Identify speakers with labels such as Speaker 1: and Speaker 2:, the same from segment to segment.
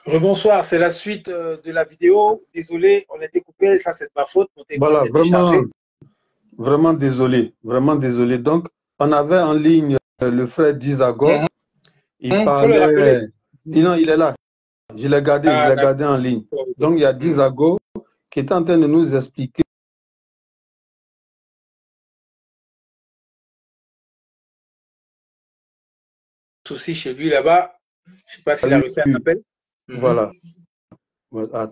Speaker 1: Rebonsoir, c'est la suite de la vidéo. Désolé, on a été coupé, ça c'est de ma faute. Mon téléphone
Speaker 2: Voilà,
Speaker 1: était déchargé.
Speaker 2: vraiment désolé, vraiment désolé. Donc, on avait en ligne le frère Dizago. Il parlait. Non, il est là. Je l'ai gardé en ligne. Donc, il y a Dizago qui est en train de nous expliquer.
Speaker 1: Souci chez lui là-bas. Je ne sais pas s'il a réussi à m'appeler.
Speaker 2: Voilà.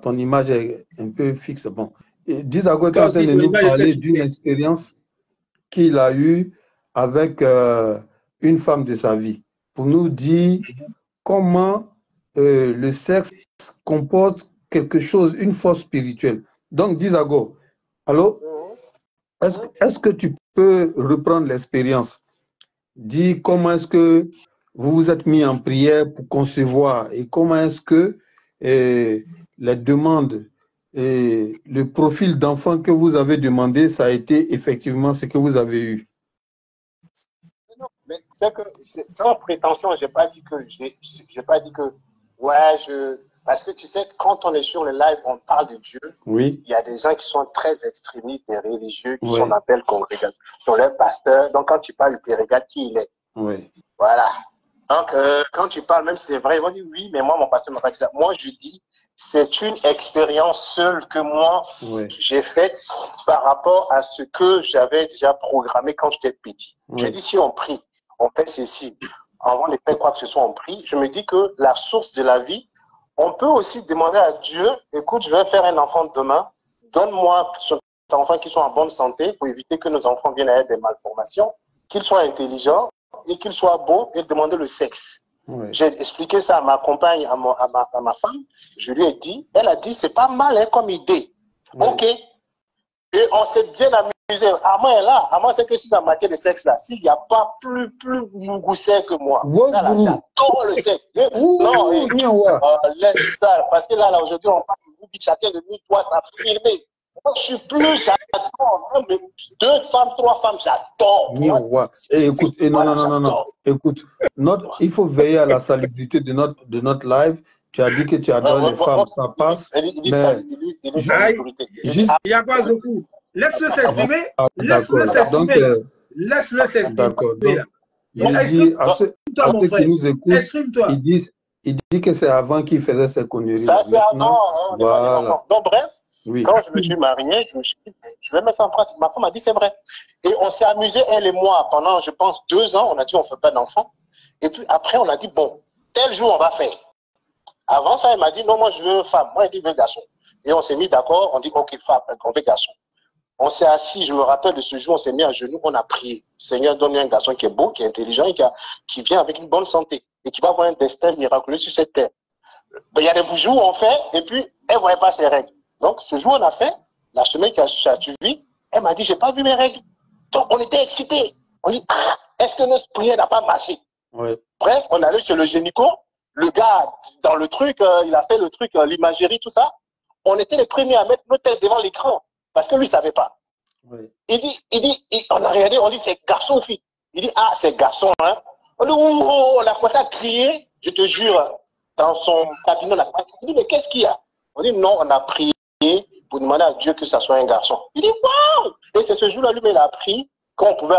Speaker 2: Ton image est un peu fixe. Bon. Dizago est en train de nous parler d'une expérience qu'il a eue avec une femme de sa vie, pour nous dire comment le sexe comporte quelque chose, une force spirituelle. Donc, Dizago, allô, est-ce que tu peux reprendre l'expérience? Dis comment est-ce que vous vous êtes mis en prière pour concevoir et comment est-ce que les demandes et le profil d'enfant que vous avez demandé, ça a été effectivement ce que vous avez eu.
Speaker 3: Non, mais c'est que sans prétention, j'ai pas dit que ouais, parce que tu sais, quand on est sur le live, on parle de Dieu.
Speaker 2: Oui.
Speaker 3: Il y a des gens qui sont très extrémistes, des religieux, qui sont en belle congrégation, qui sont les pasteurs. Donc, quand tu parles, tu regardes qui il est.
Speaker 2: Oui.
Speaker 3: Voilà. Donc, quand tu parles, même si c'est vrai, ils vont dire oui, mais moi, mon pasteur m'a pas dit ça. Moi, je dis, c'est une expérience seule que moi, j'ai faite par rapport à ce que j'avais déjà programmé quand j'étais petit. Je dis, si on prie, on fait ceci, avant de faire quoi que ce soit, on prie. Je me dis que la source de la vie, on peut aussi demander à Dieu, écoute, je vais faire un enfant demain, donne-moi cet enfant qui soit en bonne santé pour éviter que nos enfants viennent à être des malformations, qu'ils soient intelligents et qu'ils soient beaux et demander le sexe. J'ai expliqué ça à ma compagne, à ma femme. Je lui ai dit, elle a dit, c'est pas mal hein, comme idée. Ok. Et on s'est bien amusé. Amand est là. Amand, c'est que si en matière de sexe là, s'il n'y a pas plus mougoussin que moi, j'adore le sexe. Non, laisse ça. Parce que là aujourd'hui, on parle de groupe, chacun de nous doit s'affirmer. Moi, je suis plus, j'adore. Même 2 femmes, 3 femmes, j'adore.
Speaker 2: Écoute, non. Écoute, il faut veiller à la salubrité de notre live. Tu as dit que tu adores les femmes, ça passe. Mais
Speaker 1: il y a quoi, Zoku? Laisse-le s'exprimer. Laisse-le s'exprimer. Laisse-le s'exprimer.
Speaker 2: D'accord. Je dis à ceux qui nous écoutent, il dit que c'est avant qu'il faisait ses conneries.
Speaker 3: Ça, c'est avant.
Speaker 2: Voilà.
Speaker 3: Donc, bref, quand je me suis marié, je me suis dit, je vais mettre ça en pratique. Ma femme a dit, c'est vrai. Et on s'est amusé, elle et moi, pendant, je pense, 2 ans. On a dit, on ne fait pas d'enfant. Et puis après, on a dit, bon, tel jour, on va faire. Avant ça, elle m'a dit, non, moi, je veux femme. Moi, elle dit, je veux garçon. Et on s'est mis d'accord, on dit, ok, femme, on veut garçon. On s'est assis, je me rappelle de ce jour, on s'est mis à genoux, on a prié. Seigneur, donne-lui un garçon qui est beau, qui est intelligent et qui vient avec une bonne santé et qui va avoir un destin miraculeux sur cette terre. Il y a des jours où on fait et puis elle ne voyait pas ses règles. Donc, ce jour, on a fait, la semaine qui a suivi, elle m'a dit, je n'ai pas vu mes règles. Donc, on était excités. On dit, est-ce que notre prière n'a pas marché? Bref, on allait chez le gynéco. Le gars, dans le truc, il a fait le truc, l'imagerie, tout ça. On était les premiers à mettre nos têtes devant l'écran. Parce que lui, il ne savait pas. Il dit, on a regardé, on dit, c'est garçon ou fille? Il dit, ah, c'est garçon, hein. On dit, on a commencé à crier, je te jure, dans son cabinet, on a crié. Il dit, mais qu'est-ce qu'il y a? On dit, non, on a prié pour demander à Dieu que ça soit un garçon. Il dit, waouh! Et c'est ce jour-là, lui, il a appris qu'on pouvait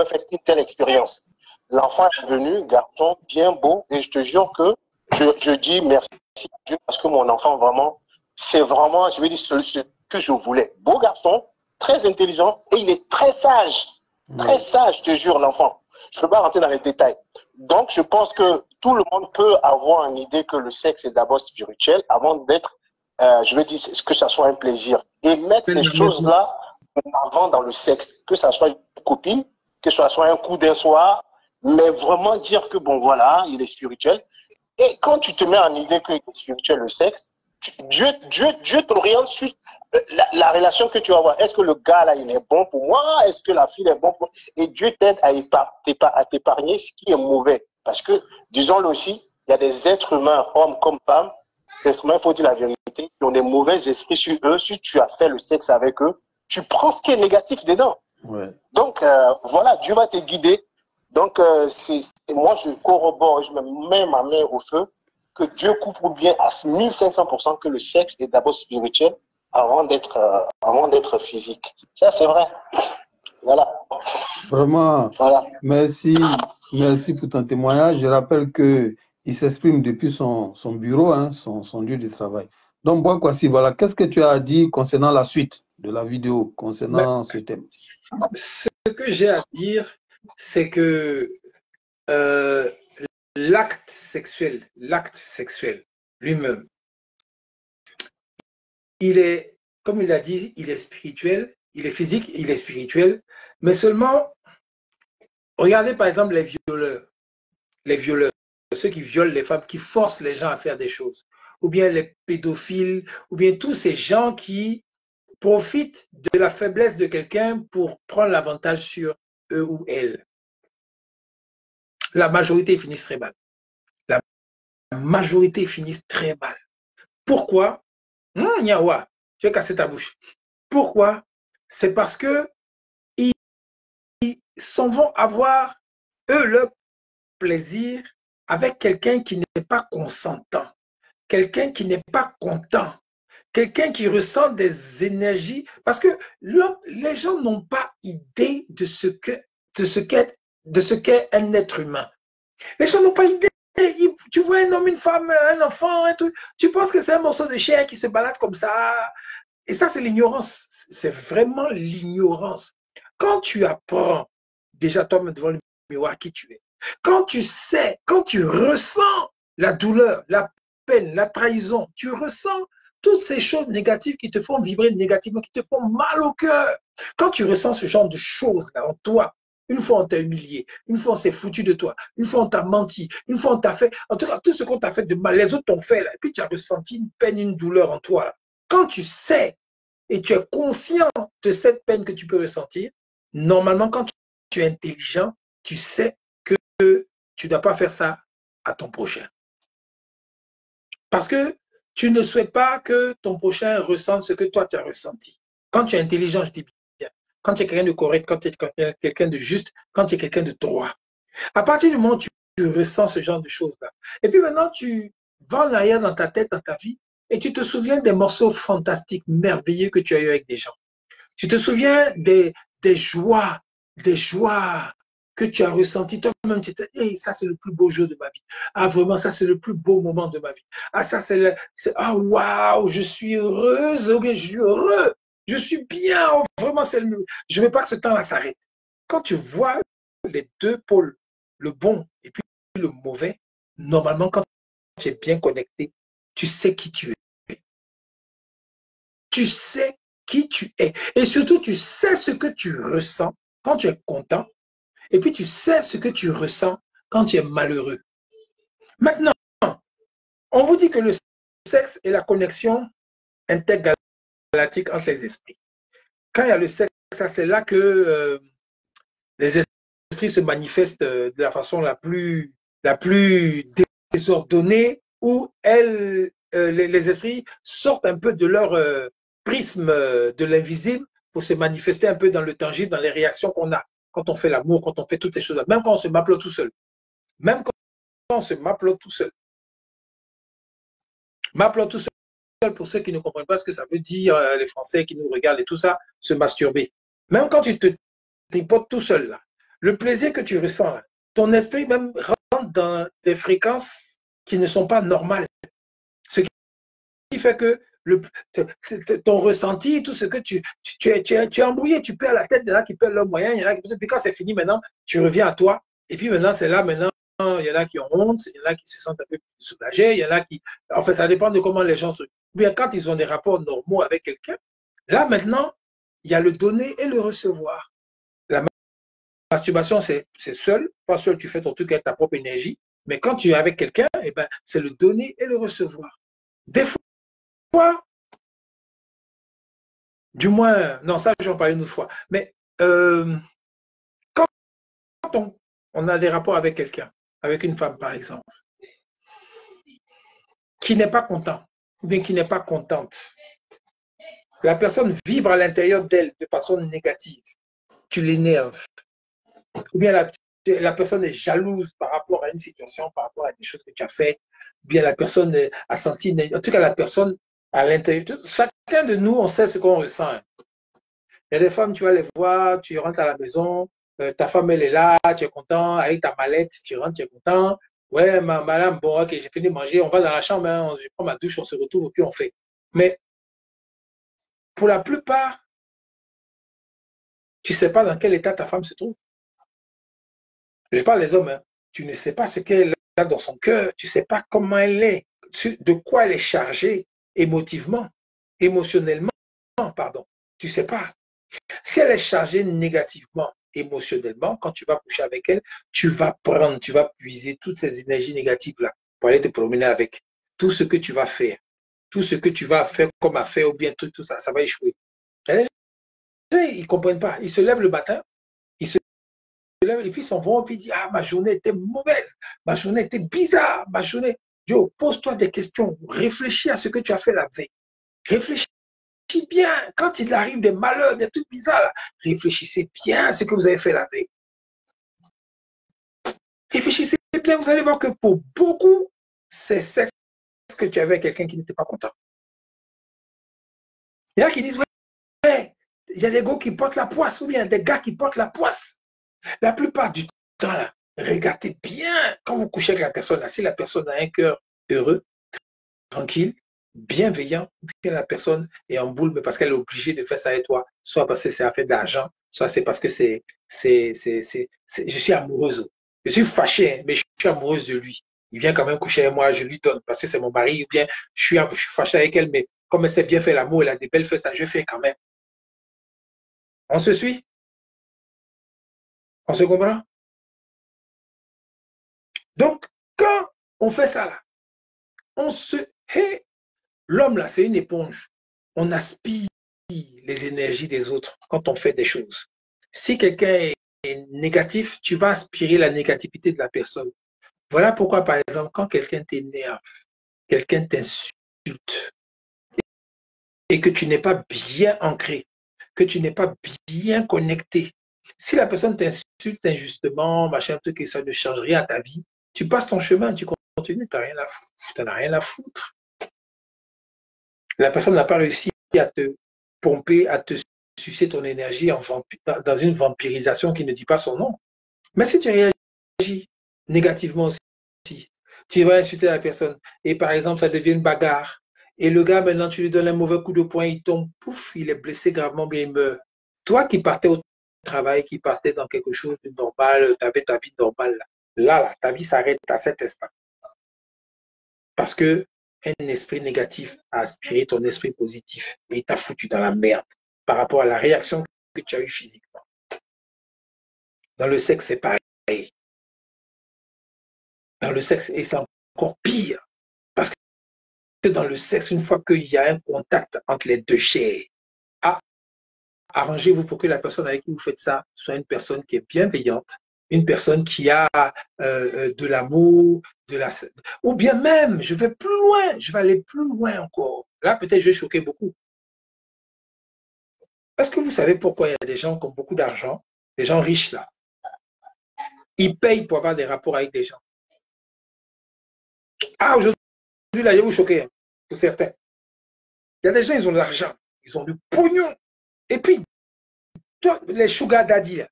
Speaker 3: faire une telle expérience. L'enfant est venu, garçon, bien beau, et je te jure que je dis merci à Dieu parce que mon enfant, vraiment, c'est vraiment, je vais dire, ce que je voulais. Beau garçon, très intelligent, et il est très sage. Très sage, je te jure, l'enfant. Je ne peux pas rentrer dans les détails. Donc, je pense que tout le monde peut avoir une idée que le sexe est d'abord spirituel avant d'être, je veux dire, que ça soit un plaisir. Et mettre ces choses-là en avant dans le sexe, que ça soit une copine, que ça soit un coup d'un soir, mais vraiment dire que, bon, voilà, il est spirituel. Et quand tu te mets en idée qu'il est spirituel, le sexe, Dieu t'oriente sur la relation que tu vas avoir. Est-ce que le gars là, il est bon pour moi? Est-ce que la fille est bon pour moi? Et Dieu t'aide à t'épargner ce qui est mauvais. Parce que, disons-le aussi, il y a des êtres humains, hommes comme femmes, il faut dire la vérité, qui ont des mauvais esprits sur eux. Si tu as fait le sexe avec eux, tu prends ce qui est négatif dedans. Ouais. Donc, voilà, Dieu va te guider. Donc, moi, je corrobore, je me mets ma main au feu, que Dieu couvre bien à 1500% que le sexe est d'abord spirituel avant d'être physique. Ça, c'est vrai. Voilà.
Speaker 2: Vraiment, voilà. Merci pour ton témoignage. Je rappelle qu'il s'exprime depuis son bureau, hein, son lieu de travail. Donc, Boakwasi, voilà, qu'est-ce que tu as à dire concernant la suite de la vidéo, concernant ce thème?
Speaker 1: Ce que j'ai à dire, c'est que l'acte sexuel lui-même, il est, comme il a dit, il est spirituel, il est physique, il est spirituel, mais seulement, regardez par exemple les violeurs, ceux qui violent les femmes, qui forcent les gens à faire des choses, ou bien les pédophiles, ou bien tous ces gens qui profitent de la faiblesse de quelqu'un pour prendre l'avantage sur eux ou elles. La majorité finissent très mal. La majorité finissent très mal. Pourquoi? Nyawa, tu as cassé ta bouche. Pourquoi? C'est parce que ils s'en vont avoir, eux, leur plaisir avec quelqu'un qui n'est pas consentant, quelqu'un qui n'est pas content, quelqu'un qui ressent des énergies. Parce que les gens n'ont pas idée de ce qu'est un être humain. Les gens n'ont pas idée. Tu vois un homme, une femme, un enfant, un truc, tu penses que c'est un morceau de chair qui se balade comme ça. Et ça, c'est l'ignorance. C'est vraiment l'ignorance. Quand tu apprends, déjà toi devant le miroir qui tu es, quand tu sais, quand tu ressens la douleur, la peine, la trahison, tu ressens toutes ces choses négatives qui te font vibrer négativement, qui te font mal au cœur. Quand tu ressens ce genre de choses là en toi, une fois on t'a humilié, une fois on s'est foutu de toi, une fois on t'a menti, une fois on t'a fait, en tout cas, tout ce qu'on t'a fait de mal, les autres t'ont fait là, et puis tu as ressenti une peine, une douleur en toi là. Quand tu sais et tu es conscient de cette peine que tu peux ressentir, normalement, quand tu es intelligent, tu sais que tu ne dois pas faire ça à ton prochain. Parce que tu ne souhaites pas que ton prochain ressente ce que toi tu as ressenti. Quand tu es intelligent, je dis bien, quand tu es quelqu'un de correct, quand tu es quelqu'un de juste, quand tu es quelqu'un de droit. À partir du moment où tu ressens ce genre de choses-là, et puis maintenant tu vas en arrière dans ta tête, dans ta vie, et tu te souviens des morceaux fantastiques, merveilleux que tu as eu avec des gens. Tu te souviens des joies que tu as ressenties toi-même. Tu te dis, hey, ça c'est le plus beau jour de ma vie. Ah vraiment, ça c'est le plus beau moment de ma vie. Ah ça c'est ah waouh, je suis heureuse, ou bien je suis heureux, je suis bien. Oh, vraiment, je ne veux pas que ce temps-là s'arrête. Quand tu vois les deux pôles, le bon et puis le mauvais, normalement quand tu es bien connecté, tu sais qui tu es. Tu sais qui tu es. Et surtout, tu sais ce que tu ressens quand tu es content. Et puis, tu sais ce que tu ressens quand tu es malheureux. Maintenant, on vous dit que le sexe est la connexion intergalactique entre les esprits. Quand il y a le sexe, c'est là que les esprits se manifestent de la façon la plus désordonnée, où les esprits sortent un peu de leur prisme de l'invisible pour se manifester un peu dans le tangible, dans les réactions qu'on a quand on fait l'amour, quand on fait toutes ces choses-là, même quand on se m'appelle tout seul. Même quand on se m'appelle tout seul. M'appelle tout seul, pour ceux qui ne comprennent pas ce que ça veut dire, les Français qui nous regardent et tout ça, se masturber. Même quand tu te tripotes tout seul, là, le plaisir que tu ressens, là, ton esprit même rentre dans des fréquences qui ne sont pas normales. Ce qui fait que ton ressenti, tout ce que tu es embrouillé, tu perds la tête, il y en a qui perdent leur moyen, il y en a qui, puis quand c'est fini maintenant, tu reviens à toi, et puis maintenant, c'est là, maintenant, il y en a qui ont honte, il y en a qui se sentent un peu soulagés, il y en a qui, en fait, ça dépend de comment les gens se, bien quand ils ont des rapports normaux avec quelqu'un, là, maintenant, il y a le donner et le recevoir. La masturbation, c'est seul, pas seul, tu fais ton truc avec ta propre énergie, mais quand tu es avec quelqu'un, eh ben, c'est le donner et le recevoir. Des fois, du moins, non, ça, j'en parlais une autre fois, mais quand on a des rapports avec quelqu'un, avec une femme, par exemple, qui n'est pas content, ou bien qui n'est pas contente, la personne vibre à l'intérieur d'elle de façon négative, tu l'énerves, ou bien la personne est jalouse par rapport à une situation, par rapport à des choses que tu as faites, ou bien la personne a senti, en tout cas la personne à l'intérieur, chacun de nous, on sait ce qu'on ressent. Il y a des femmes, tu vas les voir, tu rentres à la maison, ta femme, elle est là, tu es content, avec ta mallette, tu rentres, tu es content. Ouais, madame, bon, ok, j'ai fini de manger, on va dans la chambre, hein, je prends ma douche, on se retrouve, puis on fait. Mais pour la plupart, tu ne sais pas dans quel état ta femme se trouve. Je parle des hommes, hein. Tu ne sais pas ce qu'elle a dans son cœur, tu ne sais pas comment elle est, de quoi elle est chargée émotivement, émotionnellement, pardon. Tu ne sais pas. Si elle est chargée négativement, émotionnellement, quand tu vas coucher avec elle, tu vas prendre, tu vas puiser toutes ces énergies négatives-là pour aller te promener avec. Tout ce que tu vas faire, tout ce que tu vas faire comme affaire ou bien tout ça, ça va échouer. Ils ne comprennent pas. Ils se lèvent le matin, ils se lèvent et puis ils s'en vont et puis ils disent, ah, ma journée était mauvaise, ma journée était bizarre, ma journée. Yo, pose-toi des questions, réfléchis à ce que tu as fait la veille. Réfléchis bien, quand il arrive des malheurs, des trucs bizarres, réfléchissez bien à ce que vous avez fait la veille. Réfléchissez bien, vous allez voir que pour beaucoup, c'est ce que tu avais quelqu'un qui n'était pas content. Il y en a qui disent, ouais, il y a des gars qui portent la poisse ou bien des gars qui portent la poisse. La plupart du temps, là, regardez bien quand vous couchez avec la personne, là, si la personne a un cœur heureux, tranquille, bienveillant, bien la personne est en boule, mais parce qu'elle est obligée de faire ça avec toi, soit parce que c'est affaire d'argent, soit c'est parce que je suis amoureuse. Je suis fâché, mais je suis amoureuse de lui. Il vient quand même coucher avec moi, je lui donne parce que c'est mon mari, ou bien je suis fâché avec elle, mais comme elle sait bien faire l'amour, elle a des belles fesses, je fais quand même. On se suit? On se comprend? Donc, quand on fait ça là, on se... Hey, l'homme là, c'est une éponge. On aspire les énergies des autres quand on fait des choses. Si quelqu'un est négatif, tu vas aspirer la négativité de la personne. Voilà pourquoi, par exemple, quand quelqu'un t'énerve, quelqu'un t'insulte, et que tu n'es pas bien ancré, que tu n'es pas bien connecté, si la personne t'insulte injustement, machin, truc, et ça ne change rien à ta vie, tu passes ton chemin, tu continues, tu n'en as rien à foutre. La personne n'a pas réussi à te pomper, à te sucer ton énergie dans une vampirisation qui ne dit pas son nom. Mais si tu réagis négativement aussi, tu vas insulter la personne et par exemple, ça devient une bagarre. Et le gars, maintenant, tu lui donnes un mauvais coup de poing, il tombe, pouf, il est blessé gravement, bien il meurt. Toi qui partais au travail, qui partais dans quelque chose de normal, tu avais ta vie normale, là, ta vie s'arrête à cet instant. Parce que un esprit négatif a aspiré ton esprit positif et il t'a foutu dans la merde par rapport à la réaction que tu as eue physiquement. Dans le sexe, c'est pareil. Dans le sexe, et c'est encore pire. Parce que dans le sexe, une fois qu'il y a un contact entre les deux chairs, arrangez-vous pour que la personne avec qui vous faites ça soit une personne qui est bienveillante, une personne qui a de l'amour, ou bien même, je vais plus loin, je vais aller plus loin encore. Là, peut-être je vais choquer beaucoup. Est-ce que vous savez pourquoi il y a des gens qui ont beaucoup d'argent, des gens riches là, ils payent pour avoir des rapports avec des gens. Ah, aujourd'hui, là, je vais vous choquer, hein, pour certains. Il y a des gens, ils ont de l'argent, ils ont du pognon. Et puis, les sugar daddy, là,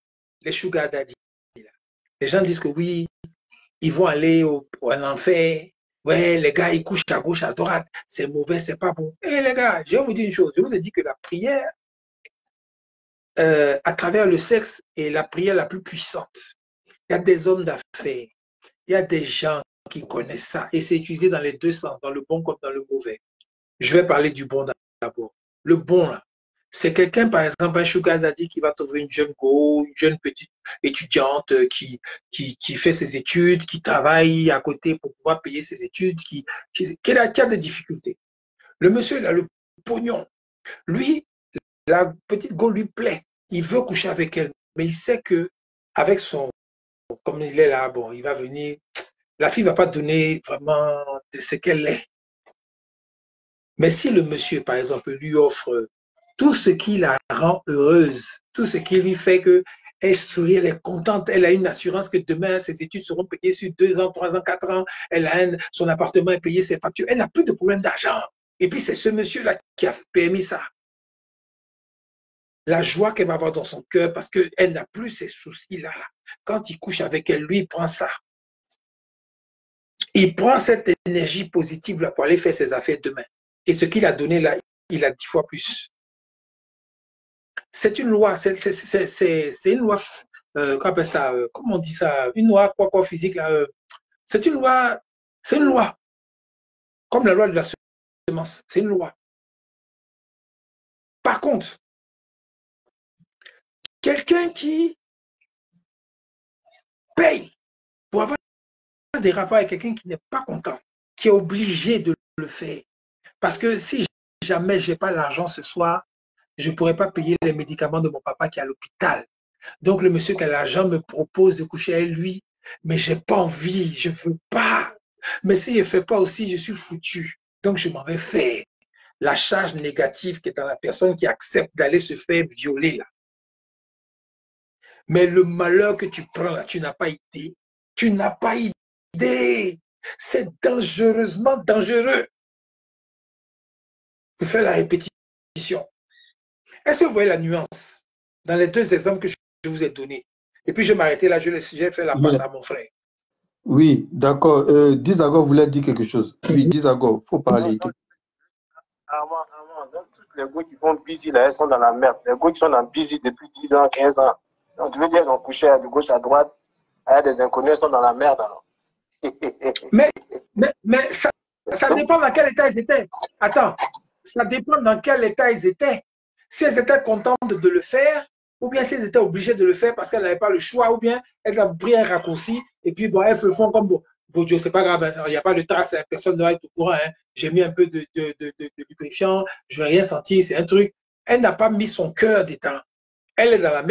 Speaker 1: les gens disent que oui, ils vont aller en enfer, Ouais, les gars, ils couchent à gauche, à droite. C'est mauvais, c'est pas bon. Eh les gars, je vais vous dire une chose. Je vous ai dit que la prière, à travers le sexe, est la prière la plus puissante. Il y a des hommes d'affaires, il y a des gens qui connaissent ça. Et c'est utilisé dans les deux sens, dans le bon comme dans le mauvais. Je vais parler du bon d'abord. Le bon, là, c'est quelqu'un, par exemple, un sugar daddy qui va trouver une jeune go, une jeune petite étudiante qui fait ses études, qui travaille à côté pour pouvoir payer ses études, qui a des difficultés. Le monsieur, il a le pognon. Lui, la petite go lui plaît. Il veut coucher avec elle. Mais il sait que avec son, comme il est là, bon, il va venir. La fille ne va pas donner vraiment de ce qu'elle est. Mais si le monsieur, par exemple, lui offre tout ce qui la rend heureuse, tout ce qui lui fait que elle sourit, elle est contente, elle a une assurance que demain, ses études seront payées sur 2 ans, 3 ans, 4 ans, elle a son appartement est payé, ses factures, elle n'a plus de problème d'argent. Et puis c'est ce monsieur-là qui a permis ça. La joie qu'elle va avoir dans son cœur parce qu'elle n'a plus ces soucis-là. Quand il couche avec elle, lui, il prend ça. Il prend cette énergie positive-là pour aller faire ses affaires demain. Et ce qu'il a donné là, il a 10 fois plus. C'est une loi, c'est une loi, comment ça, comment on dit ça, une loi quoi physique là, c'est une loi, comme la loi de la semence, c'est une loi. Par contre, quelqu'un qui paye pour avoir des rapports avec quelqu'un qui n'est pas content, qui est obligé de le faire, parce que si jamais je n'ai pas l'argent ce soir, je ne pourrais pas payer les médicaments de mon papa qui est à l'hôpital. Donc le monsieur qui a l'argent me propose de coucher avec lui, mais j'ai pas envie, je veux pas. Mais si je ne fais pas aussi, je suis foutu. Donc je m'en vais faire. La charge négative qui est dans la personne qui accepte d'aller se faire violer là. Mais le malheur que tu prends là, tu n'as pas idée. Tu n'as pas idée. C'est dangereusement dangereux. Je fais la répétition. Est-ce que vous voyez la nuance dans les deux exemples que je vous ai donnés? Et puis je vais m'arrêter là, je vais faire la passe à mon frère.
Speaker 2: Oui, d'accord. Dizago voulait dire quelque chose. Oui, Dizago, il faut parler.
Speaker 3: Donc, toutes les gars qui font busy là, elles sont dans la merde. Les gars qui sont dans busy depuis 10 ans, 15 ans. Donc, tu veux dire qu'ils ont couché de gauche à droite, avec des inconnus, elles sont dans la merde alors.
Speaker 1: mais ça dépend dans quel état ils étaient. Attends, ça dépend dans quel état ils étaient. Si elles étaient contentes de le faire, ou bien si elles étaient obligées de le faire parce qu'elles n'avaient pas le choix, ou bien elles ont pris un raccourci, et puis bon, elles le font comme bon, Dieu, c'est pas grave, il n'y a pas de trace, personne ne doit être au courant. Hein. J'ai mis un peu de lubrifiant, je ne vais rien sentir, c'est un truc. Elle n'a pas mis son cœur dedans. Elle est dans la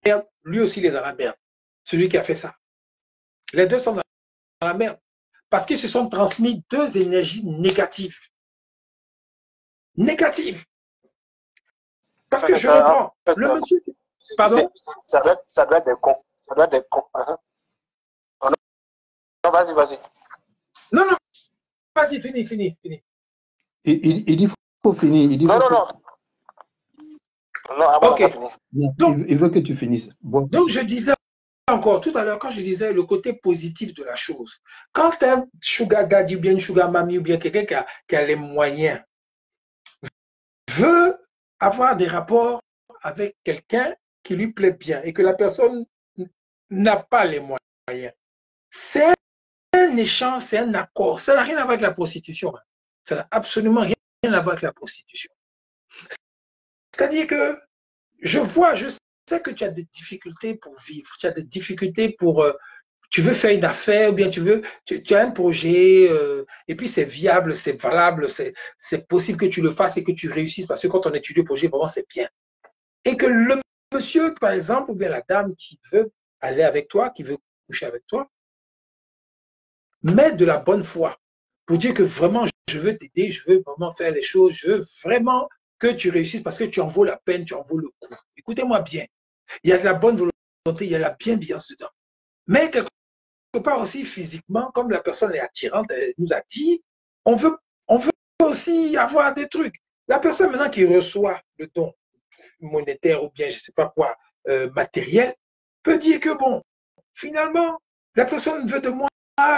Speaker 1: merde, lui aussi il est dans la merde. Celui qui a fait ça. Les deux sont dans la merde. Parce qu'ils se sont transmis deux énergies négatives. Négatives. Parce que je reprends. Le monsieur. Pardon?
Speaker 3: Ça doit être des cons. Ça doit être des cons. Non, vas-y.
Speaker 1: Non, vas-y, fini.
Speaker 2: Il dit faut finir. Il dit
Speaker 3: non. Non, avant
Speaker 1: ok.
Speaker 2: Donc, il veut que tu finisses. Bon.
Speaker 1: Donc, je disais encore tout à l'heure, quand je disais le côté positif de la chose, quand un sugar daddy ou bien une sugar mamie ou bien quelqu'un qui a les moyens veut avoir des rapports avec quelqu'un qui lui plaît bien et que la personne n'a pas les moyens, c'est un échange, c'est un accord. Ça n'a rien à voir avec la prostitution. Ça n'a absolument rien à voir avec la prostitution. C'est-à-dire que je sais que tu as des difficultés pour vivre, tu as des difficultés pour, tu veux faire une affaire, ou bien tu as un projet, et puis c'est viable, c'est valable, c'est possible que tu le fasses et que tu réussisses, parce que quand on étudie le projet, vraiment, c'est bien. Et que le monsieur, par exemple, ou bien la dame qui veut aller avec toi, qui veut coucher avec toi, met de la bonne foi pour dire que vraiment, je veux t'aider, je veux vraiment faire les choses, je veux vraiment que tu réussisses parce que tu en vaux la peine, tu en vaux le coup. Écoutez-moi bien. Il y a de la bonne volonté, il y a de la bienveillance dedans. Mais quelque part aussi physiquement, comme la personne est attirante, elle nous attire, on veut aussi avoir des trucs. La personne maintenant qui reçoit le don monétaire ou bien je ne sais pas quoi, matériel, peut dire que bon, finalement, la personne veut de moi,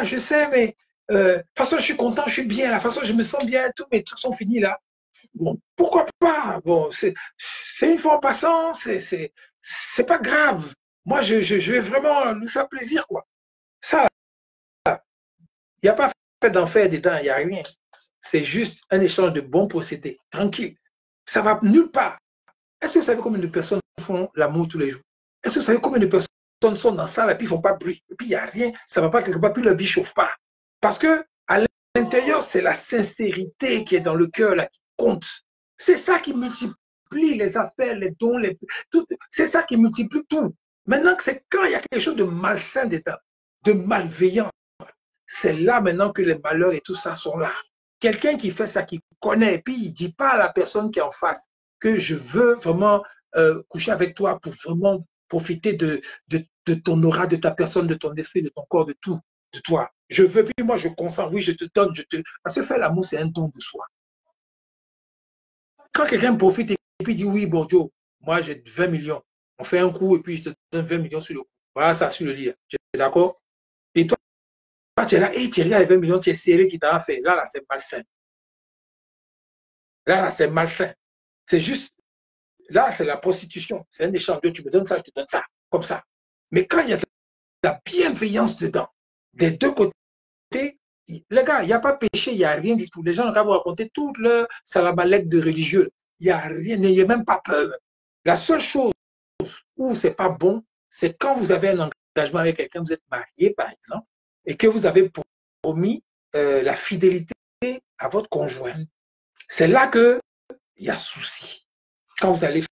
Speaker 1: je sais, mais de toute façon, je suis content, je suis bien, de toute façon, je me sens bien, tous mes trucs sont finis là. Bon, pourquoi pas? Bon, c'est une fois en passant, c'est pas grave. Moi, je vais vraiment lui faire plaisir, quoi. Ça, il n'y a pas fait d'enfer dedans, il n'y a rien. C'est juste un échange de bons procédés, tranquille. Ça va nulle part. Est-ce que vous savez combien de personnes font l'amour tous les jours? Est-ce que vous savez combien de personnes sont dans ça et puis ils ne font pas de bruit? Et puis il n'y a rien, ça ne va pas quelque part, puis leur vie ne chauffe pas. Parce que à l'intérieur, c'est la sincérité qui est dans le cœur là, qui compte. C'est ça qui multiplie les affaires, les dons, tout. C'est ça qui multiplie tout. Maintenant, c'est quand il y a quelque chose de malsain dedans, de malveillant, c'est là maintenant que les malheurs et tout ça sont là. Quelqu'un qui fait ça, qui connaît, et puis il ne dit pas à la personne qui est en face que je veux vraiment coucher avec toi pour vraiment profiter de ton aura, de ta personne, de ton esprit, de ton corps, de tout, de toi. Je veux, puis moi je consens, oui, je te donne, Parce que faire l'amour, c'est un don de soi. Quand quelqu'un profite et puis dit oui, bon Joe, moi j'ai 20 millions, on fait un coup et puis je te donne 20 millions sur le coup. Voilà ça, sur le lit. Tu es d'accord? Et toi, tu es là, et tu es là avec 20 millions, tu es serré qui t'a fait. Là, c'est malsain. Là, c'est malsain. C'est juste, là, c'est la prostitution. C'est un échange. Tu me donnes ça, je te donne ça. Comme ça. Mais quand il y a de la bienveillance dedans, des deux côtés, les gars, il n'y a pas péché, il n'y a rien du tout. Les gens vont vous raconter toute leur salabalek de religieux. Il n'y a rien, n'ayez même pas peur. La seule chose où c'est pas bon, c'est quand vous avez un engagement avec quelqu'un, vous êtes marié, par exemple, et que vous avez promis la fidélité à votre conjoint. C'est là qu'il y a souci. Quand vous allez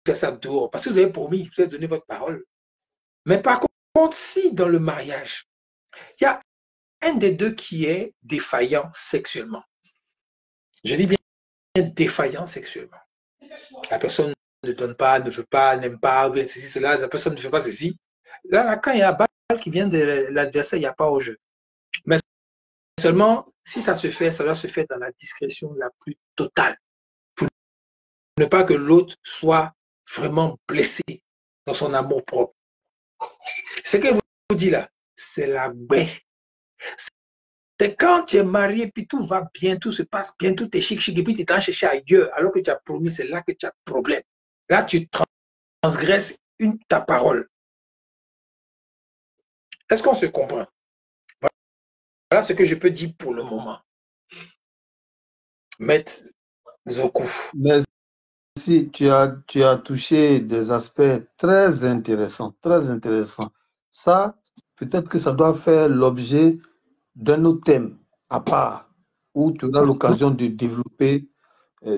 Speaker 1: faire ça dehors, parce que vous avez promis, vous avez donné votre parole. Mais par contre, si dans le mariage, il y a un des deux qui est défaillant sexuellement, je dis bien défaillant sexuellement, la personne ne donne pas, ne veut pas, n'aime pas, ceci, cela, la personne ne fait pas ceci. Là, quand il y a balle qui vient de l'adversaire, il n'y a pas au jeu. Mais seulement, si ça se fait, ça doit se faire dans la discrétion la plus totale. Pour ne pas que l'autre soit vraiment blessé dans son amour propre. Ce que vous dites là, c'est la baie. C'est quand tu es marié, puis tout va bien, tout se passe bien, tout est chic, chic, et puis tu t'en cherches ailleurs, alors que tu as promis, c'est là que tu as problème. Là, tu transgresses ta parole. Est-ce qu'on se comprend? Voilà ce que je peux dire pour le moment. Maître Zokou.
Speaker 2: Merci, tu as touché des aspects très intéressants, très intéressants. Ça, peut-être que ça doit faire l'objet d'un autre thème à part, où tu auras l'occasion de développer.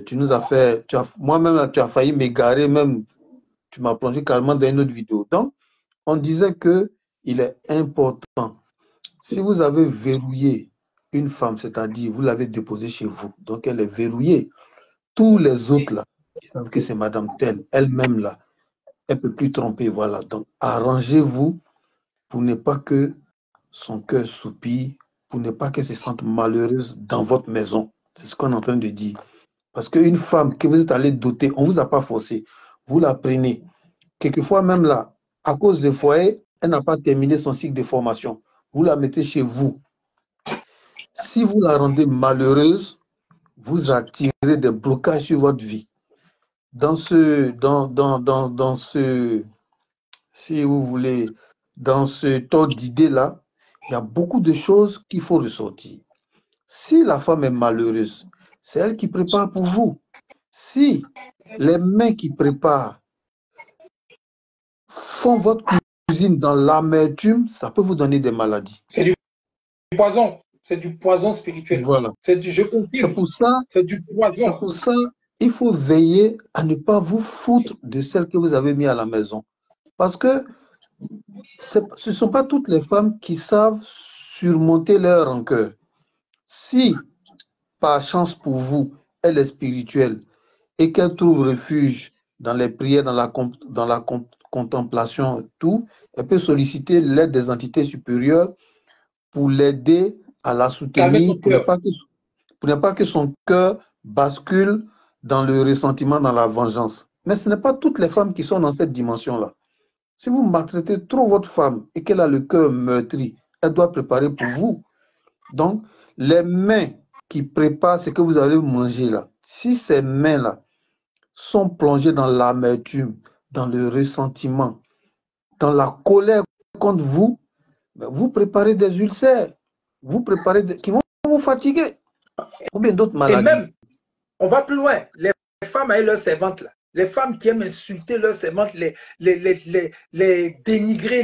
Speaker 2: Tu nous as fait, moi-même, tu as failli m'égarer, même, tu m'as plongé carrément dans une autre vidéo. Donc, on disait qu'il est important, si vous avez verrouillé une femme, c'est-à-dire vous l'avez déposée chez vous, donc elle est verrouillée, tous les autres là, qui savent que c'est Madame telle, elle-même là, elle ne peut plus tromper, voilà. Donc, arrangez-vous pour ne pas que son cœur soupire, pour ne pas qu'elle se sente malheureuse dans votre maison. C'est ce qu'on est en train de dire. Parce qu'une femme que vous êtes allé doter, on ne vous a pas forcé, vous la prenez. Quelquefois même là, à cause du foyer, elle n'a pas terminé son cycle de formation. Vous la mettez chez vous. Si vous la rendez malheureuse, vous attirez des blocages sur votre vie. Dans ce, si vous voulez, dans ce ordre d'idée-là, il y a beaucoup de choses qu'il faut ressortir. Si la femme est malheureuse, c'est elle qui prépare pour vous. Si les mains qui préparent font votre cuisine dans l'amertume, ça peut vous donner des maladies.
Speaker 1: C'est du poison. C'est du poison spirituel.
Speaker 2: Voilà.
Speaker 1: Je confirme.
Speaker 2: C'est pour ça,
Speaker 1: c'est du poison.
Speaker 2: C'est pour ça, il faut veiller à ne pas vous foutre de celle que vous avez mis à la maison. Parce que ce ne sont pas toutes les femmes qui savent surmonter leur rancœur. Si, par chance pour vous, elle est spirituelle et qu'elle trouve refuge dans les prières, dans la contemplation, tout, elle peut solliciter l'aide des entités supérieures pour l'aider à la soutenir, pour ne pas que son cœur bascule dans le ressentiment, dans la vengeance. Mais ce n'est pas toutes les femmes qui sont dans cette dimension-là. Si vous maltraitez trop votre femme et qu'elle a le cœur meurtri, elle doit préparer pour vous. Donc, les mains qui préparent ce que vous allez manger là, si ces mains-là sont plongées dans l'amertume, dans le ressentiment, dans la colère contre vous, vous préparez des ulcères, vous préparez qui vont vous fatiguer. Combien d'autres maladies?
Speaker 1: Et même, on va plus loin, les femmes avec leurs servantes là, les femmes qui aiment insulter leurs servantes, les dénigrer,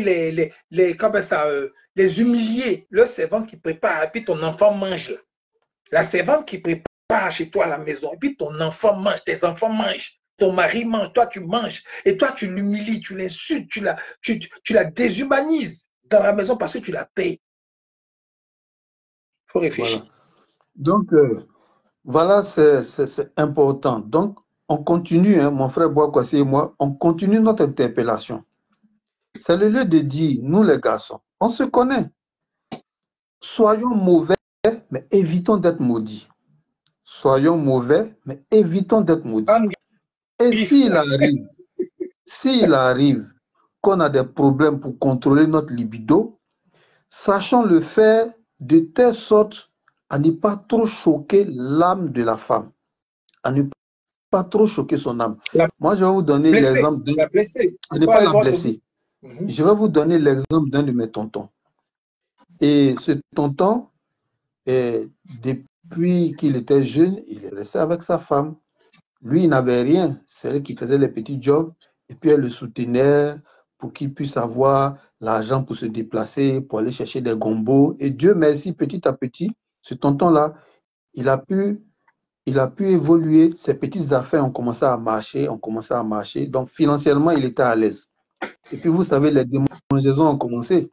Speaker 1: les humilier, leurs servantes qui préparent, et puis ton enfant mange là. La servante qui prépare chez toi à la maison, et puis ton enfant mange, tes enfants mangent, ton mari mange, toi tu manges, et toi tu l'humilies, tu l'insultes, tu la déshumanises dans la maison parce que tu la payes. Il faut réfléchir.
Speaker 2: Voilà. Donc, voilà, c'est important. Donc, on continue, hein, mon frère Boakwasi et moi, on continue notre interpellation. C'est le lieu de dire, nous les garçons, on se connaît. Soyons mauvais, mais évitons d'être maudits. Soyons mauvais, mais évitons d'être maudits. Et s'il arrive qu'on a des problèmes pour contrôler notre libido, sachons le faire de telle sorte à ne pas trop choquer l'âme de la femme, à ne pas trop choquer son âme. Moi, je vais vous donner l'exemple de... Ne pas la blesser. Je vais vous donner l'exemple d'un de mes tontons. Et ce tonton, depuis qu'il était jeune, il est resté avec sa femme. Lui, il n'avait rien. C'est elle qui faisait les petits jobs. Et puis, elle le soutenait pour qu'il puisse avoir l'argent pour se déplacer, pour aller chercher des gombos. Et Dieu merci, petit à petit, ce tonton-là, il a pu évoluer. Ses petites affaires ont commencé à marcher, Donc, financièrement, il était à l'aise. Et puis, vous savez, les démangeaisons ont commencé.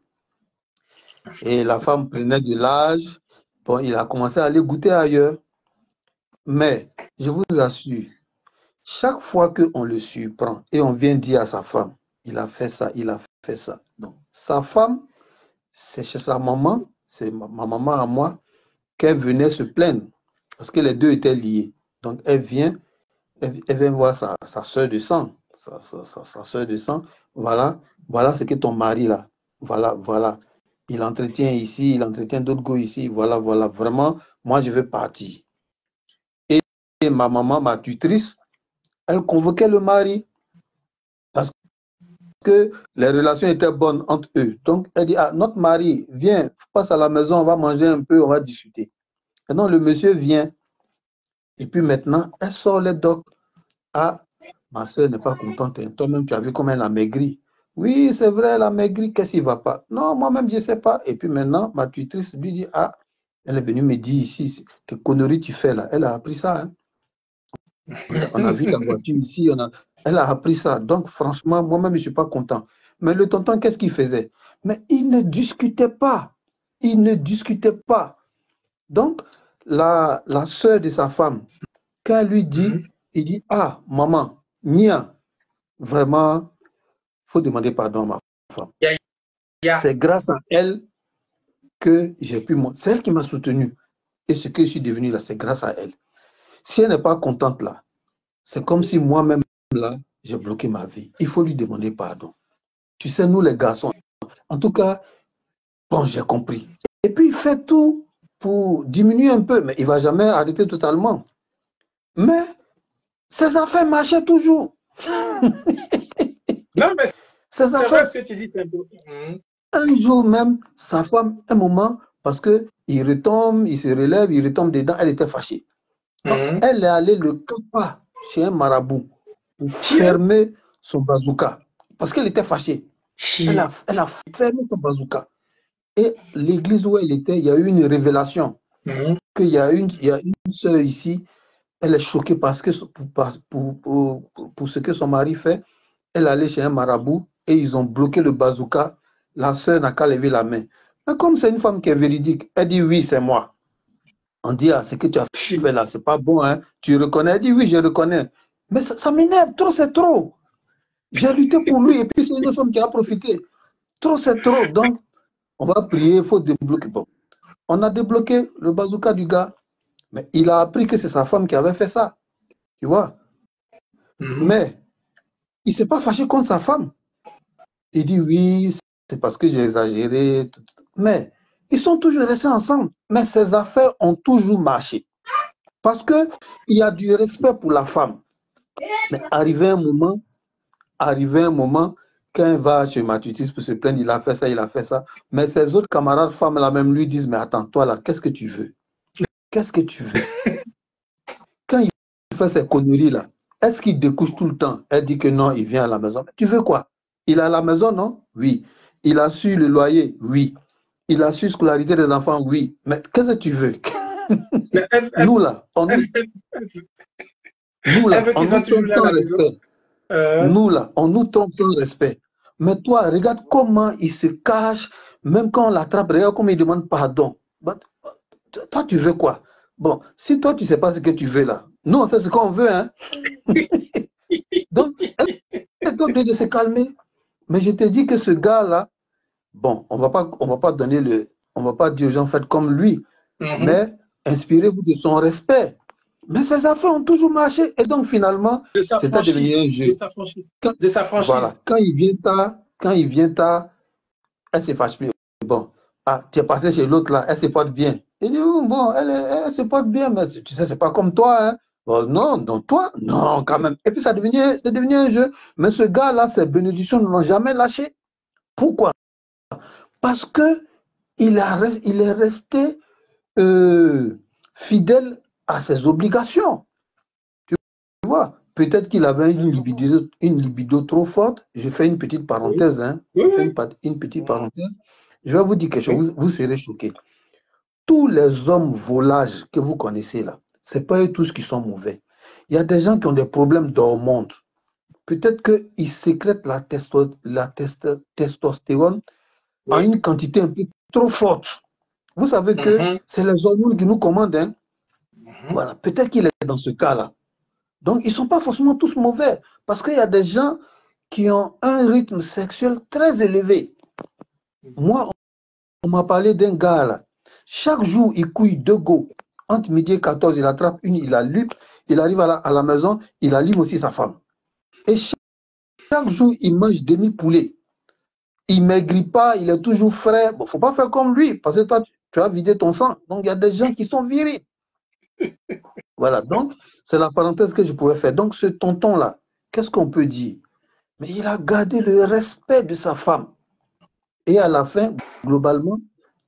Speaker 2: Et la femme prenait de l'âge. Bon, il a commencé à aller goûter ailleurs. Mais, je vous assure, chaque fois qu'on le surprend et on vient dire à sa femme, il a fait ça, il a fait ça. Donc, sa femme, c'est chez sa maman, c'est ma maman à moi, qu'elle venait se plaindre. Parce que les deux étaient liés. Donc, elle vient voir sa soeur de sang. Sa soeur de sang. Voilà ce que ton mari là. Voilà. Il entretient ici, il entretient d'autres go ici. Voilà. Vraiment, moi, je veux partir. Et ma maman, ma tutrice, elle convoquait le mari parce que les relations étaient bonnes entre eux. Donc, elle dit, notre mari, viens, passe à la maison, on va manger un peu, on va discuter. Et non, le monsieur vient. Et puis maintenant, elle sort les docs. Ma soeur n'est pas contente. Hein. Toi-même, tu as vu comment elle a maigri. Oui, c'est vrai, elle a maigri. Qu'est-ce qui ne va pas? Non, moi-même, je ne sais pas. Et puis maintenant, ma tutrice lui dit, elle est venue me dire ici, quelle connerie tu fais là. Elle a appris ça. Hein. On a vu ta voiture ici. Elle a appris ça. Donc, franchement, moi-même, je ne suis pas content. Mais le tonton, qu'est-ce qu'il faisait? Mais il ne discutait pas. Donc, la soeur de sa femme, quand elle lui dit, il dit, maman, Nia, vraiment, il faut demander pardon à ma femme. C'est grâce à elle que j'ai pu... C'est elle qui m'a soutenu. Et ce que je suis devenu là, c'est grâce à elle. Si elle n'est pas contente là, c'est comme si moi-même là, j'ai bloqué ma vie. Il faut lui demander pardon. Tu sais, nous les garçons, en tout cas, bon, j'ai compris. Et puis, il fait tout pour diminuer un peu, mais il ne va jamais arrêter totalement. Mais ses affaires marchaient toujours.
Speaker 1: Non, mais c'est vrai ce que tu dis.
Speaker 2: Un jour même, sa femme, un moment, parce qu'il retombe, il se relève, il retombe dedans, elle était fâchée. Donc, elle est allée le capa chez un marabout pour fermer son bazooka. Parce qu'elle était fâchée. Elle a fermé son bazooka. Et l'église où elle était, il y a eu une révélation. Qu'il y a une sœur ici, elle est choquée parce que pour ce que son mari fait. Elle est allée chez un marabout et ils ont bloqué le bazooka. La sœur n'a qu'à lever la main. Mais comme c'est une femme qui est véridique, elle dit oui, c'est moi. On dit, ce que tu as fait là, c'est pas bon, hein? Tu reconnais? Elle dit oui, je reconnais. Mais ça m'énerve, trop c'est trop. J'ai lutté pour lui et puis c'est une femme qui a profité. Trop c'est trop. Donc, on va prier, il faut débloquer. Bon. On a débloqué le bazooka du gars, mais il a appris que c'est sa femme qui avait fait ça. Tu vois? Mais il ne s'est pas fâché contre sa femme. Il dit oui, c'est parce que j'ai exagéré. Mais Ils sont toujours restés ensemble, mais ces affaires ont toujours marché. Parce qu'il y a du respect pour la femme. Mais arrivé un moment, quand elle va chez Matutis pour se plaindre, il a fait ça, il a fait ça. Mais ses autres camarades femmes là même lui disent, mais attends, toi là, qu'est-ce que tu veux? Qu'est-ce que tu veux? Quand il fait ces conneries là, est-ce qu'il découche tout le temps? Elle dit que non, il vient à la maison. Mais tu veux quoi? Il est à la maison, non? Oui. Il a su le loyer? Oui. Il a su scolariser des enfants? Oui. Mais qu'est-ce que tu veux? Nous là, on nous trompe sans respect. Nous là, on nous trompe sans respect. Mais toi, regarde comment il se cache, même quand on l'attrape, regarde comment il demande pardon. Toi, tu veux quoi? Bon, si toi, tu ne sais pas ce que tu veux là, nous, on sait ce qu'on veut, hein? Donc, elle est obligée de se calmer. Mais je te dis que ce gars-là, bon, on va pas dire aux gens, faites comme lui, mais inspirez-vous de son respect. Mais ces affaires ont toujours marché. Et donc, finalement, c'était devenu un jeu.
Speaker 1: De sa franchise.
Speaker 2: Voilà. Quand il vient tard, elle se fâche plus. Bon, tu es passé chez l'autre là, elle se porte bien. Il dit, oh, bon, elle se porte bien, mais tu sais, c'est pas comme toi, hein. Bon, non, donc toi, non, quand même. Et puis, c'est devenu un jeu. Mais ce gars-là, ses bénédictions ne l'ont jamais lâché. Pourquoi? Parce que il est resté fidèle à ses obligations. Tu vois, peut-être qu'il avait une libido trop forte. Je fais une petite parenthèse. Hein. Je fais une petite parenthèse. Je vais vous dire quelque chose, vous serez choqués. Tous les hommes volages que vous connaissez là, ce n'est pas eux tous qui sont mauvais. Il y a des gens qui ont des problèmes d'hormones. Peut-être qu'ils sécrètent la testostérone en une quantité un peu trop forte. Vous savez que c'est les hormones qui nous commandent. Hein? Voilà, peut-être qu'il est dans ce cas-là. Donc, ils ne sont pas forcément tous mauvais. Parce qu'il y a des gens qui ont un rythme sexuel très élevé. Moi, on m'a parlé d'un gars là. Chaque jour, il couille 2 go. Entre midi et 14, il attrape une, il allume. Il arrive à la maison, il allume aussi sa femme. Et chaque jour, il mange demi-poulet. Il ne maigrit pas, il est toujours frais. Bon, il ne faut pas faire comme lui, parce que toi, tu as vidé ton sang. Donc, il y a des gens qui sont virés. Voilà, donc, c'est la parenthèse que je pouvais faire. Donc, ce tonton-là, qu'est-ce qu'on peut dire? Mais il a gardé le respect de sa femme. Et à la fin, globalement,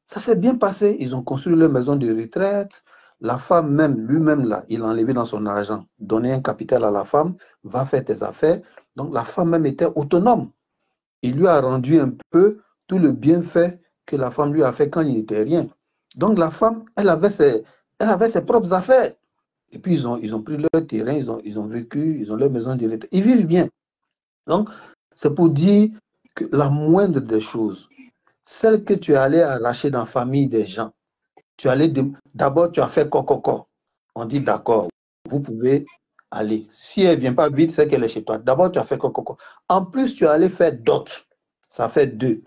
Speaker 2: ça s'est bien passé. Ils ont construit leur maison de retraite. La femme même, lui-même, là, il a enlevé dans son argent, donné un capital à la femme, va faire tes affaires. Donc, la femme même était autonome. Il lui a rendu un peu tout le bienfait que la femme lui a fait quand il n'était rien. Donc, la femme, elle avait ses propres affaires. Et puis, ils ont pris leur terrain, ils ont vécu, ils ont leur maison de retraite. Ils vivent bien. Donc, c'est pour dire que la moindre des choses, celle que tu es allé arracher dans la famille des gens, d'abord, tu as fait coco. On dit d'accord, vous pouvez aller. Si elle ne vient pas vite, c'est qu'elle est chez toi. D'abord, tu as fait coco. En plus, tu es allé faire dot, ça fait 2.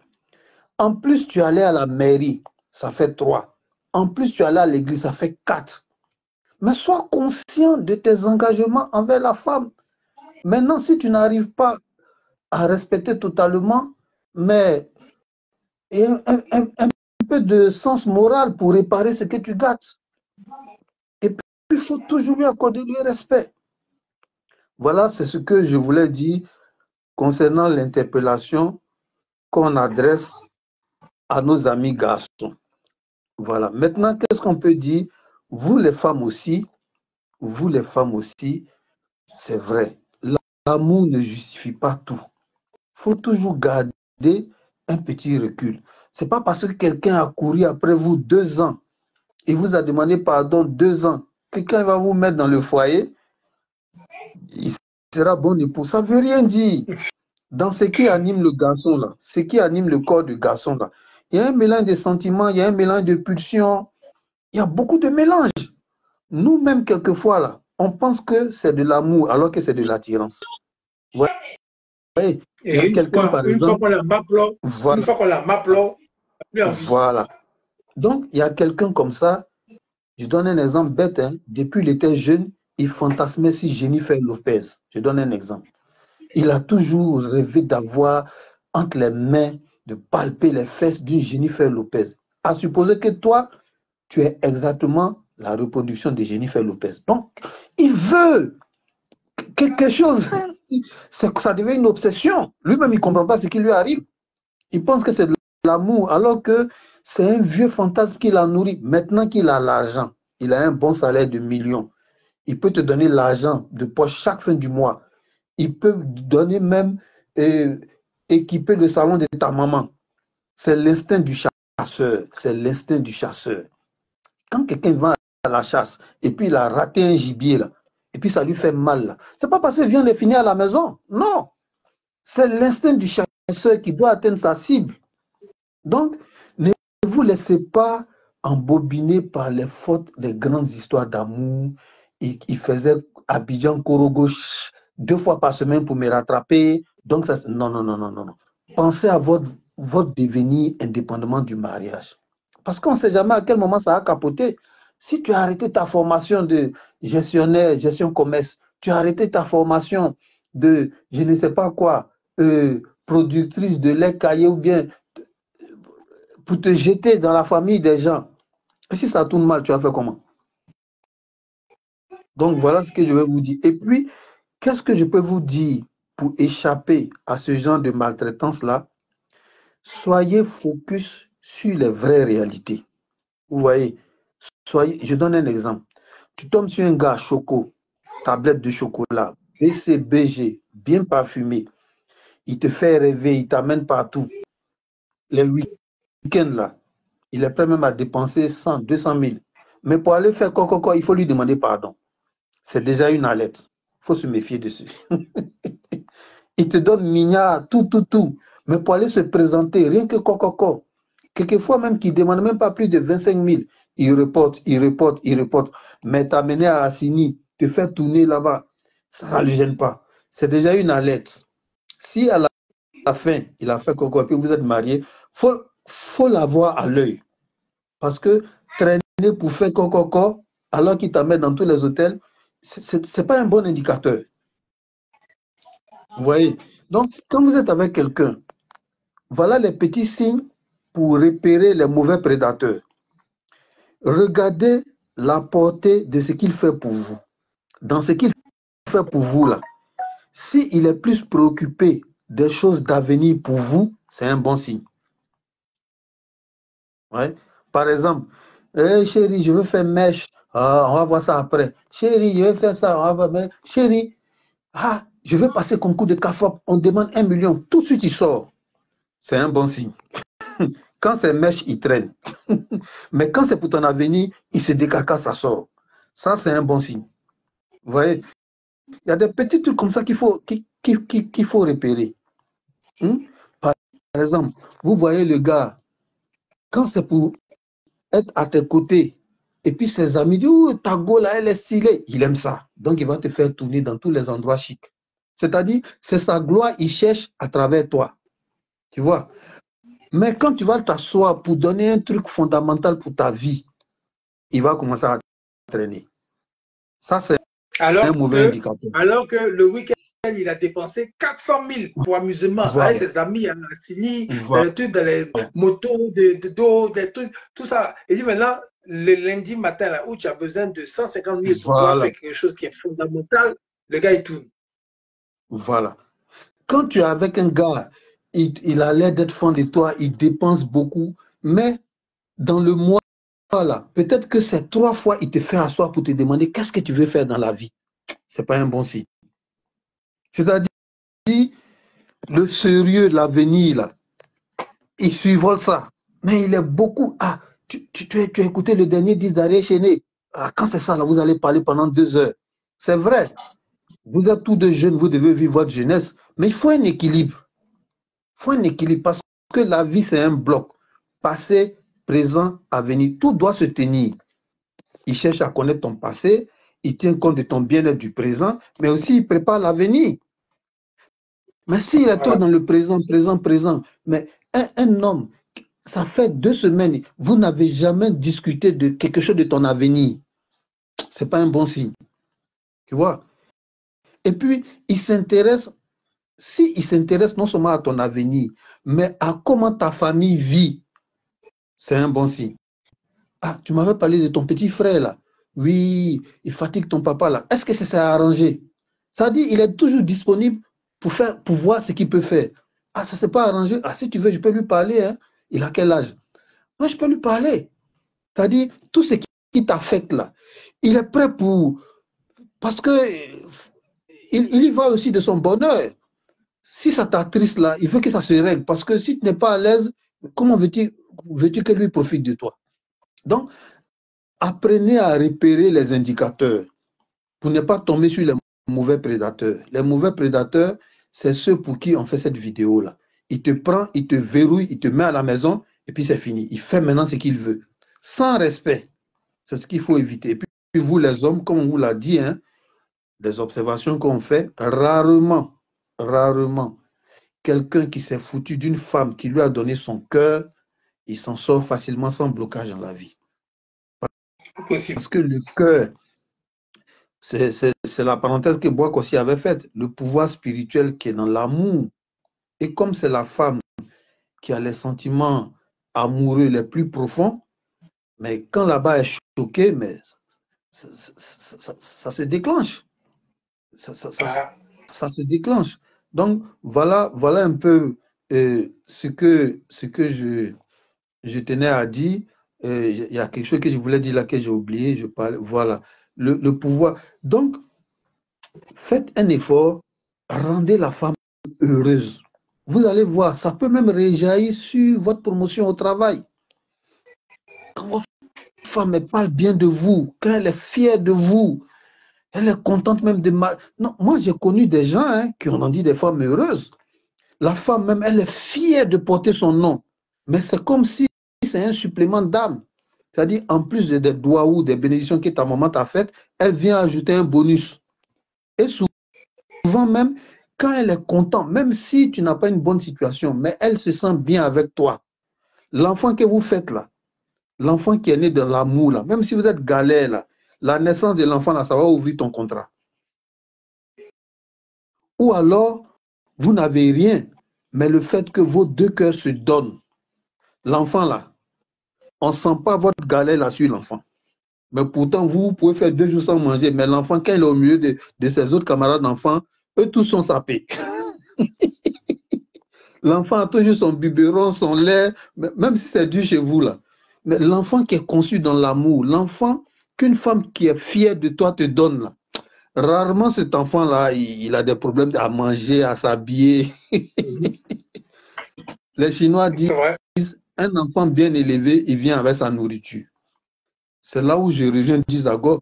Speaker 2: En plus, tu es allé à la mairie, ça fait 3. En plus, tu es allé à l'église, ça fait 4. Mais sois conscient de tes engagements envers la femme. Maintenant, si tu n'arrives pas à respecter totalement, mais un peu de sens moral pour réparer ce que tu gâtes. Et puis, il faut toujours lui accorder le respect. Voilà, c'est ce que je voulais dire concernant l'interpellation qu'on adresse à nos amis garçons. Voilà. Maintenant, qu'est-ce qu'on peut dire? Vous les femmes aussi, c'est vrai. L'amour ne justifie pas tout. Il faut toujours garder un petit recul. Ce n'est pas parce que quelqu'un a couru après vous 2 ans et vous a demandé pardon 2 ans. Quelqu'un va vous mettre dans le foyer, il sera bon époux. Ça ne veut rien dire. Dans ce qui anime le garçon là, ce qui anime le corps du garçon là, il y a un mélange de sentiments, il y a un mélange de pulsions, il y a beaucoup de mélanges. Nous-mêmes, quelquefois là, on pense que c'est de l'amour alors que c'est de l'attirance. Ouais. Ouais. Il y a quelqu'un par exemple. Une fois qu'on la maple, voilà. Donc, il y a quelqu'un comme ça, je donne un exemple bête, hein. Depuis qu'il était jeune, il fantasmait si Jennifer Lopez. Je donne un exemple. Il a toujours rêvé d'avoir entre les mains, de palper les fesses d'une Jennifer Lopez. à supposer que toi, tu es exactement la reproduction de Jennifer Lopez. Donc, il veut quelque chose. Ça devient une obsession. Lui-même, il ne comprend pas ce qui lui arrive. Il pense que c'est de l'amour, alors que c'est un vieux fantasme qu'il a nourri. Maintenant qu'il a l'argent, il a un bon salaire de millions. Il peut te donner l'argent de poche chaque fin du mois. Il peut donner même équiper le salon de ta maman. C'est l'instinct du chasseur. C'est l'instinct du chasseur. Quand quelqu'un va à la chasse et puis il a raté un gibier, là, et puis ça lui fait mal, ce n'est pas parce qu'il vient de finir à la maison. Non. C'est l'instinct du chasseur qui doit atteindre sa cible. Donc, ne vous laissez pas embobiner par les fautes des grandes histoires d'amour. Il faisait Abidjan Korogo 2 fois par semaine pour me rattraper. Donc, ça, non, non, non, non, non, non. Pensez à votre devenir indépendamment du mariage. Parce qu'on ne sait jamais à quel moment ça a capoté. Si tu as arrêté ta formation de gestionnaire, gestion commerce, tu as arrêté ta formation de je ne sais pas quoi, productrice de lait caillé ou bien pour te jeter dans la famille des gens. Et si ça tourne mal, tu as fait comment? Donc voilà ce que je vais vous dire. Et puis, qu'est-ce que je peux vous dire pour échapper à ce genre de maltraitance-là? Soyez focus sur les vraies réalités. Vous voyez, je donne un exemple. Tu tombes sur un gars choco, tablette de chocolat, BCBG, bien parfumé. Il te fait rêver, il t'amène partout. Les week-ends là, il est prêt même à dépenser 100, 200 000. Mais pour aller faire quoi, il faut lui demander pardon. C'est déjà une alerte. Il faut se méfier dessus. Il te donne mignard, tout. Mais pour aller se présenter, rien que quoi. Quelquefois même qu'il ne demande même pas plus de 25 000. Il reporte. Mais t'amener à Assini, te faire tourner là-bas, ça ne le gêne pas. C'est déjà une alerte. Si à la fin, il a fait quoi, puis vous êtes mariés, faut l'avoir à l'œil. Parce que traîner pour faire quoi, alors qu'il t'amène dans tous les hôtels, ce n'est pas un bon indicateur. Vous voyez? Donc, quand vous êtes avec quelqu'un, voilà les petits signes pour repérer les mauvais prédateurs. Regardez la portée de ce qu'il fait pour vous. Dans ce qu'il fait pour vous, là, s'il est plus préoccupé des choses d'avenir pour vous, c'est un bon signe. Ouais. Par exemple, hey, chérie, je veux faire mèche. Ah, on va voir ça après. Chérie, je veux faire ça. On va voir. Chérie, je veux passer concours de CAFOP. On demande 1 million. Tout de suite, il sort. C'est un bon signe. Quand c'est mèche, il traîne. Mais quand c'est pour ton avenir, il se décaca, ça sort. Ça, c'est un bon signe. Vous voyez? Il y a des petits trucs comme ça qu'il faut repérer. Par exemple, vous voyez le gars, quand c'est pour être à tes côtés, et puis ses amis disent, oh, ta go là, elle est stylée. Il aime ça. Donc, il va te faire tourner dans tous les endroits chics. C'est-à-dire, c'est sa gloire, il cherche à travers toi. Tu vois? Mais quand tu vas t'asseoir pour donner un truc fondamental pour ta vie, il va commencer à traîner. Ça, c'est un mauvais indicateur.
Speaker 1: Alors que le week-end, il a dépensé 400 000 pour amusement avec ses amis à Nassini, dans les motos, des trucs, tout ça. Et dit maintenant, le lundi matin, là, où tu as besoin de 150 000 pour pouvoir faire quelque chose qui est fondamental, le gars, il tourne.
Speaker 2: Voilà. Quand tu es avec un gars, il a l'air d'être fan de toi, il dépense beaucoup, mais dans le mois, là, peut-être que c'est 3 fois, il te fait asseoir pour te demander qu'est-ce que tu veux faire dans la vie. Ce n'est pas un bon signe. C'est-à-dire, le sérieux, l'avenir, là, il survole ça. Mais il est beaucoup. Tu as écouté le dernier 10 d'Ariel Chéné. Quand c'est ça, là, vous allez parler pendant 2 heures. C'est vrai. Vous êtes tous deux jeunes, vous devez vivre votre jeunesse. Mais il faut un équilibre. Il faut un équilibre parce que la vie, c'est un bloc. Passé, présent, avenir. Tout doit se tenir. Il cherche à connaître ton passé, il tient compte de ton bien-être du présent, mais aussi il prépare l'avenir. Mais s'il est trop dans le présent, mais un homme, ça fait 2 semaines, vous n'avez jamais discuté de quelque chose de ton avenir. Ce n'est pas un bon signe. Tu vois? Et puis, il s'intéresse, s'il s'intéresse non seulement à ton avenir, mais à comment ta famille vit. c'est un bon signe. Ah, tu m'avais parlé de ton petit frère là. Oui, il fatigue ton papa là. Est-ce que ça s'est arrangé? Ça dit, il est toujours disponible pour voir ce qu'il peut faire. Ah, ça ne s'est pas arrangé. Ah, si tu veux, je peux lui parler. Hein. Il a quel âge? Moi, je peux lui parler. C'est-à-dire, tout ce qui t'affecte là, il est prêt pour... Parce que il y va aussi de son bonheur. Si ça t'attriste là, il veut que ça se règle. Parce que si tu n'es pas à l'aise, comment veux-tu que lui profite de toi? Donc, apprenez à repérer les indicateurs pour ne pas tomber sur les mauvais prédateurs. Les mauvais prédateurs, c'est ceux pour qui on fait cette vidéo-là. Il te prend, il te verrouille, il te met à la maison et puis c'est fini. Il fait maintenant ce qu'il veut. Sans respect. C'est ce qu'il faut éviter. Et puis vous, les hommes, comme on vous l'a dit, hein, des observations qu'on fait, rarement, quelqu'un qui s'est foutu d'une femme qui lui a donné son cœur, il s'en sort facilement sans blocage dans la vie. Parce que le cœur, c'est la parenthèse que Boak aussi avait faite, le pouvoir spirituel qui est dans l'amour. Et comme c'est la femme qui a les sentiments amoureux les plus profonds, mais quand là-bas est choquée, mais ça se déclenche. Ça se déclenche. Donc, voilà un peu ce que je tenais à dire. Il y a quelque chose que je voulais dire là que j'ai oublié. Je parlais, voilà. Le pouvoir. Donc, faites un effort, rendez la femme heureuse. Vous allez voir, ça peut même réjaillir sur votre promotion au travail. Quand votre femme elle parle bien de vous, quand elle est fière de vous, elle est contente même de... Non, moi, j'ai connu des gens hein, qui ont dit des femmes heureuses. La femme même, elle est fière de porter son nom. Mais c'est comme si c'est un supplément d'âme. C'est-à-dire, en plus des doigts ou des bénédictions que ta maman t'a faites, elle vient ajouter un bonus. Et souvent même, quand elle est contente, même si tu n'as pas une bonne situation, mais elle se sent bien avec toi. L'enfant que vous faites là, l'enfant qui est né de l'amour là, même si vous êtes galère là, la naissance de l'enfant là, ça va ouvrir ton contrat. Ou alors, vous n'avez rien, mais le fait que vos deux cœurs se donnent, l'enfant là, on ne sent pas votre galère là sur l'enfant. Mais pourtant, vous pouvez faire 2 jours sans manger, mais l'enfant, quand il est au milieu de ses autres camarades d'enfants, eux tous sont sapés. L'enfant a toujours son biberon, son lait, même si c'est dur chez vous là. Mais l'enfant qui est conçu dans l'amour, l'enfant qu'une femme qui est fière de toi te donne là, rarement cet enfant-là, il a des problèmes à manger, à s'habiller. Les Chinois disent, un enfant bien élevé, il vient avec sa nourriture. C'est là où je rejoins Dizago.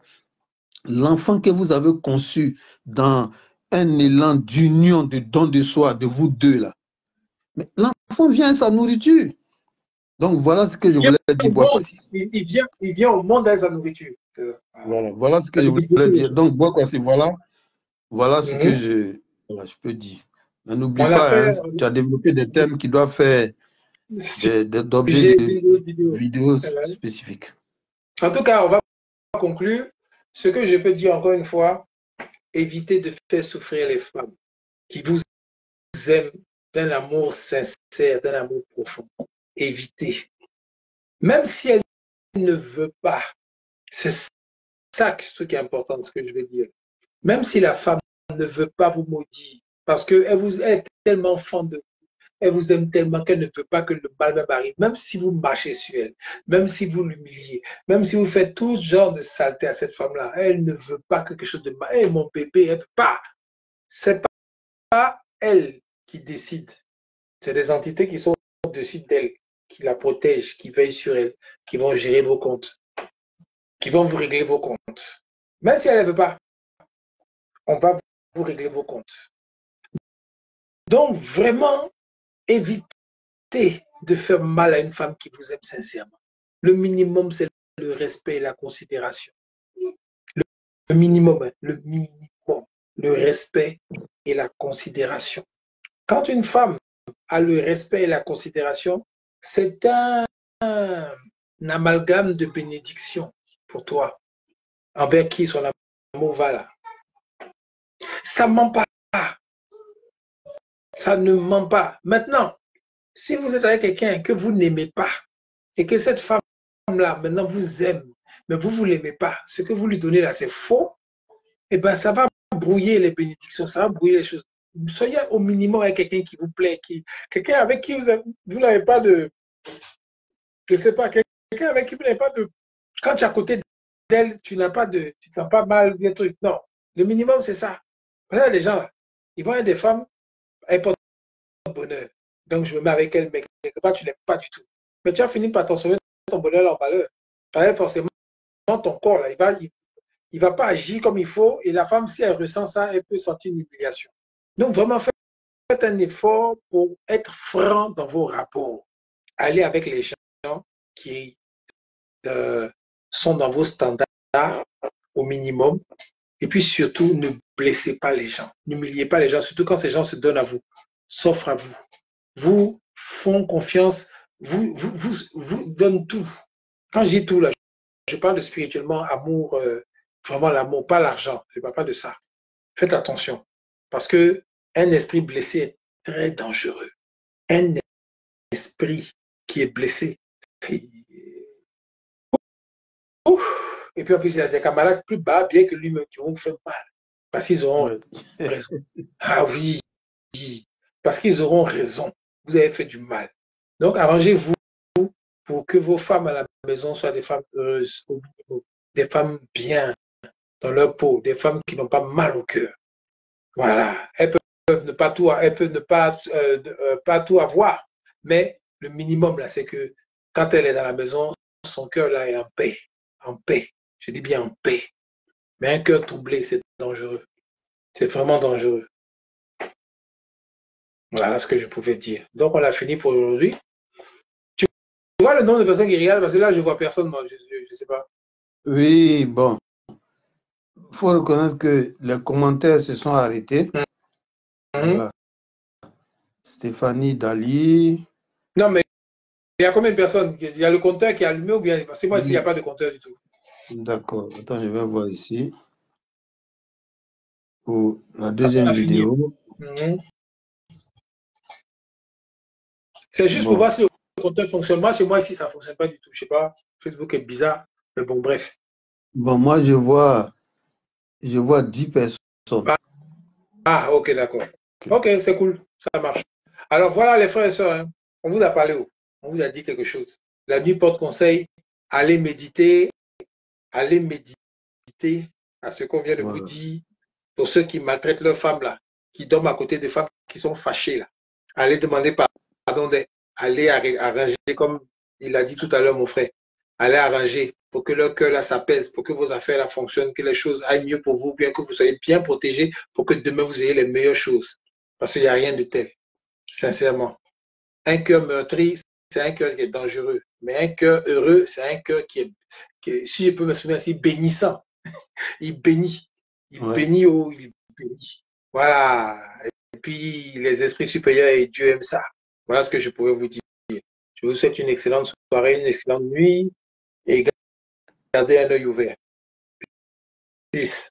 Speaker 2: L'enfant que vous avez conçu dans un élan d'union, de don de soi, de vous deux là. Mais l'enfant vient à sa nourriture. Donc voilà ce que je voulais dire.
Speaker 1: Il vient au monde avec sa nourriture.
Speaker 2: Voilà ce que je voulais dire. Donc Boakwasi, voilà ce que je peux dire. Mais n'oublie pas, hein, tu as développé des thèmes qui doivent faire d'objets de vidéos spécifiques.
Speaker 1: En tout cas, on va conclure. Ce que je peux dire encore une fois, évitez de faire souffrir les femmes qui vous aiment d'un amour sincère, d'un amour profond. Évitez. Même si elle ne veut pas, c'est ça ce qui est important, ce que je veux dire. Même si la femme ne veut pas vous maudire, parce qu'elle est tellement fan de vous, elle vous aime tellement qu'elle ne veut pas que le mal même arrive, même si vous marchez sur elle, même si vous l'humiliez, même si vous faites tout genre de saleté à cette femme-là, elle ne veut pas quelque chose de mal. Elle, mon bébé, elle ne peut pas. C'est pas elle qui décide. C'est des entités qui sont au-dessus d'elle, qui la protègent, qui veillent sur elle, qui vont gérer vos comptes, qui vont vous régler vos comptes. Même si elle ne veut pas, on va vous régler vos comptes. Donc, vraiment, évitez de faire mal à une femme qui vous aime sincèrement. Le minimum, c'est le respect et la considération. Le minimum, le respect et la considération. Quand une femme a le respect et la considération, c'est un amalgame de bénédiction pour toi, envers qui son amour va là. Ça ne ment pas. Ça ne ment pas. Maintenant, si vous êtes avec quelqu'un que vous n'aimez pas, et que cette femme-là, maintenant, vous aime, mais vous ne l'aimez pas, ce que vous lui donnez là, c'est faux, et bien, ça va brouiller les bénédictions, ça va brouiller les choses. Soyez au minimum avec quelqu'un qui vous plaît, quelqu'un avec qui vous n'avez pas de, je ne sais pas, quelqu'un avec qui vous n'avez pas de, quand tu es à côté d'elle, tu n'as pas de, tu ne te sens pas mal, des trucs. Non, le minimum, c'est ça. Voilà, les gens, là, ils vont être des femmes, elles portent bonheur. Donc, je me mets avec elle, mais quelque part, tu n'aimes pas du tout. Mais tu as fini par transformer ton bonheur en malheur. Forcément, ton corps, là, il va pas agir comme il faut. Et la femme, si elle ressent ça, elle peut sentir une humiliation. Donc, vraiment, faites un effort pour être franc dans vos rapports. Allez avec les gens qui sont dans vos standards au minimum. Et puis surtout, ne blessez pas les gens. N'humiliez pas les gens, surtout quand ces gens se donnent à vous, s'offrent à vous, vous font confiance, vous donnent tout. Quand je dis tout, là, je parle de spirituellement, amour, vraiment l'amour, pas l'argent. Je ne parle pas de ça. Faites attention. Parce que un esprit blessé est très dangereux. Un esprit qui est blessé. Et puis en plus, il y a des camarades plus bas, bien que lui-même, qui vont vous faire mal. Parce qu'ils auront raison. Ah oui, parce qu'ils auront raison. Vous avez fait du mal. Donc, arrangez-vous pour que vos femmes à la maison soient des femmes heureuses, des femmes bien dans leur peau, des femmes qui n'ont pas mal au cœur. Voilà. Elles peuvent ne pas tout, pas tout avoir, mais le minimum, là, c'est que quand elle est dans la maison, son cœur, là, est en paix. En paix. Je dis bien en paix. Mais un cœur troublé, c'est dangereux. C'est vraiment dangereux. Voilà ce que je pouvais dire. Donc, on a fini pour aujourd'hui. Tu vois le nombre de personnes qui regardent? Parce que là, je ne vois personne, moi, je ne sais pas.
Speaker 2: Oui, bon. Il faut reconnaître que les commentaires se sont arrêtés. Voilà. Stéphanie Dali.
Speaker 1: Non, mais il y a combien de personnes? Il y a le compteur qui est allumé ou bien? Parce que moi, ici, il n'y a pas de compteur du tout.
Speaker 2: D'accord. Attends, je vais voir ici. Pour la deuxième vidéo.
Speaker 1: C'est juste pour voir si le compteur fonctionne. Moi, chez moi, ici, ça ne fonctionne pas du tout. Je ne sais pas. Facebook est bizarre. Mais bon, bref.
Speaker 2: Bon, moi, je vois 10 personnes.
Speaker 1: Ah, ok, d'accord. Ok, c'est cool. Ça marche. Alors, voilà, les frères et sœurs. Hein. On vous a parlé. On vous a dit quelque chose. La nuit porte conseil. Allez méditer. Allez méditer à ce qu'on vient de vous dire. Pour ceux qui maltraitent leurs femmes, là, qui dorment à côté de femmes qui sont fâchées, là. Allez demander pardon, allez arranger, comme il a dit tout à l'heure, mon frère. Allez arranger pour que leur cœur là s'apaise, pour que vos affaires là fonctionnent, que les choses aillent mieux pour vous, bien que vous soyez bien protégés, pour que demain vous ayez les meilleures choses. Parce qu'il n'y a rien de tel, sincèrement. Un cœur meurtri, c'est un cœur qui est dangereux. Mais un cœur heureux, c'est un cœur qui est, si je peux me souvenir ainsi, bénissant. Il bénit. Il bénit, il bénit. Voilà. Et puis, les esprits supérieurs et Dieu aime ça. Voilà ce que je pouvais vous dire. Je vous souhaite une excellente soirée, une excellente nuit et gardez un œil ouvert. Peace.